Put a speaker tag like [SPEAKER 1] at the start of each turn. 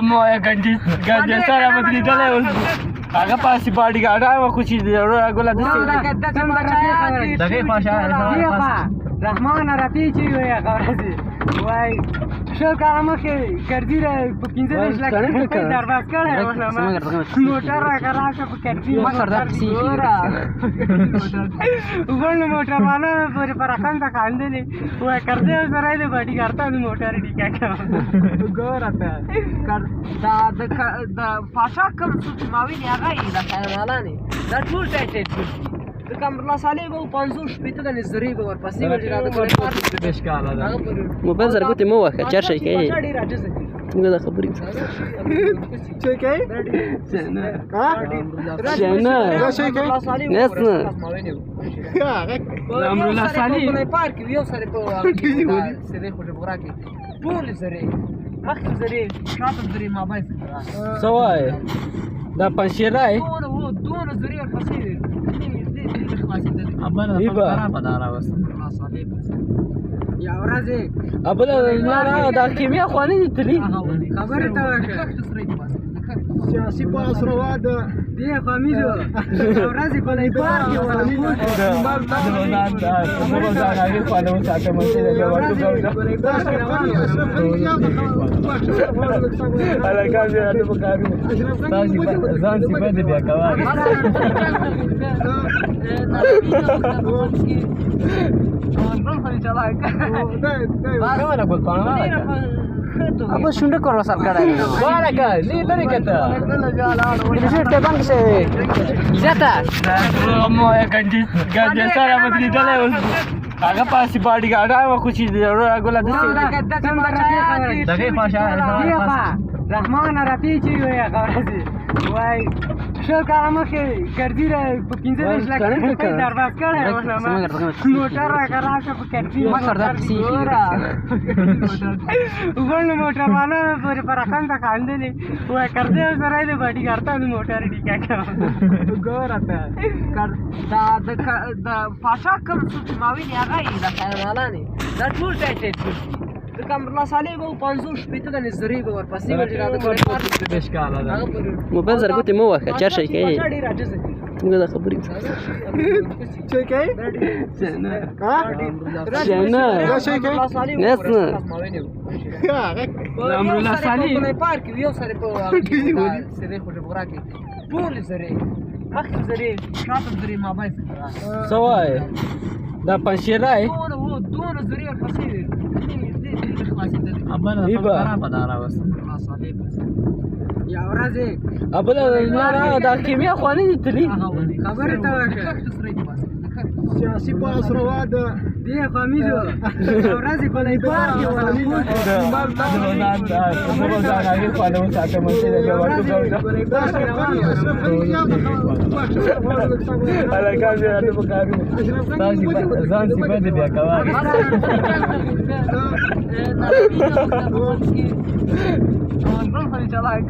[SPEAKER 1] مو غنجي سره بدري دله هغه پاسې باډي ګاډه او کوچی دی ګولا دغه پاشا
[SPEAKER 2] رحمان راتی چې وي غوړځي وای شو کارمه کې ګرځي را په 15 لک په درواز کړه موټر راکړه په کړي ما سره سی وګورم موټر والا پر پرخان ته کاندلې وای کړه سره دې باډي ګارته موټر ډیکا ګورته دا پاشا کوم څه ماوي نه هغه دا خیالانه دا ټول ټایټ د کمرلا صالح به 500 شپته د نظری به ورپسې ولې راځي په بشکاله دا
[SPEAKER 3] موبایل سره کوته مو واخه چر شي کوي څنګه دا خبرې
[SPEAKER 2] چې کوي
[SPEAKER 3] څنګه
[SPEAKER 2] ها شي کوي
[SPEAKER 3] نس نه
[SPEAKER 2] کمرلا صالح په پارک یو سره په سره خو جوړه کې ټول سره مخ سره شاته سره ما بای
[SPEAKER 1] سوای دا پنځیرای
[SPEAKER 2] دون زری ورپسې
[SPEAKER 1] ابل خراب دارا وس
[SPEAKER 2] یا ورځي
[SPEAKER 1] ابل نه دا کیمیا خواني دي تلی
[SPEAKER 2] خبره ته سیاسي پاس روا ده دی فامیلو ورځي کولای پارک ولا
[SPEAKER 1] هغه خپل ساته مې له ورته علاقه دې ته وکړو ځان سی باندې بیا کاوه
[SPEAKER 3] apa sudah kau rasa kadang
[SPEAKER 1] mana kan ni tadi kata
[SPEAKER 3] ini sudah bang se jata
[SPEAKER 1] مو غنجي سره بدري دله هغه پاسې باډي ګاډه او کوچی دی ګولا دغه پاشا
[SPEAKER 2] رحمان راتی چې وي غوړځي وای شو کارمه کې ګرځي را په 15 لک په درواز کړه موټر راکړه په کړي
[SPEAKER 3] ما سره سی
[SPEAKER 2] وګورم موټر والا پر پرخان ته کاندلې وای کړه سره دې باډي ګارته موټر ډیکا ګورته دا پاشا کوم څه ماوي نه هغه دا خیالانه دا ټول ټایټ د کمرلا صالح به 500 شپته د نظری به ورپسې ولې راځي په
[SPEAKER 1] بشکاله دا
[SPEAKER 3] موبایل سره کوته مو واخه چر شي کوي څنګه دا خبرې
[SPEAKER 2] چې کوي
[SPEAKER 3] څنګه
[SPEAKER 2] ها شي کوي
[SPEAKER 3] نس نه
[SPEAKER 2] کمرلا صالح په پارک یو سره په سره خو جوړه کې ټول سره مخ سره شاته سره ما بای
[SPEAKER 1] سوای دا پنځیرای
[SPEAKER 2] دون زری ورپسې
[SPEAKER 1] ابل خراب دارا وس
[SPEAKER 2] یا ورځي
[SPEAKER 1] ابل نه دا کیمیا خواني دي تلی
[SPEAKER 2] خبره ته سیاسي پاس روا ده دی فامیلو ورځي کولای پارک ولا
[SPEAKER 1] هغه خپل ساته مې له ورته علاقه دې ته وکړو ځان سی باندې بیا کاوه
[SPEAKER 2] ورته چلای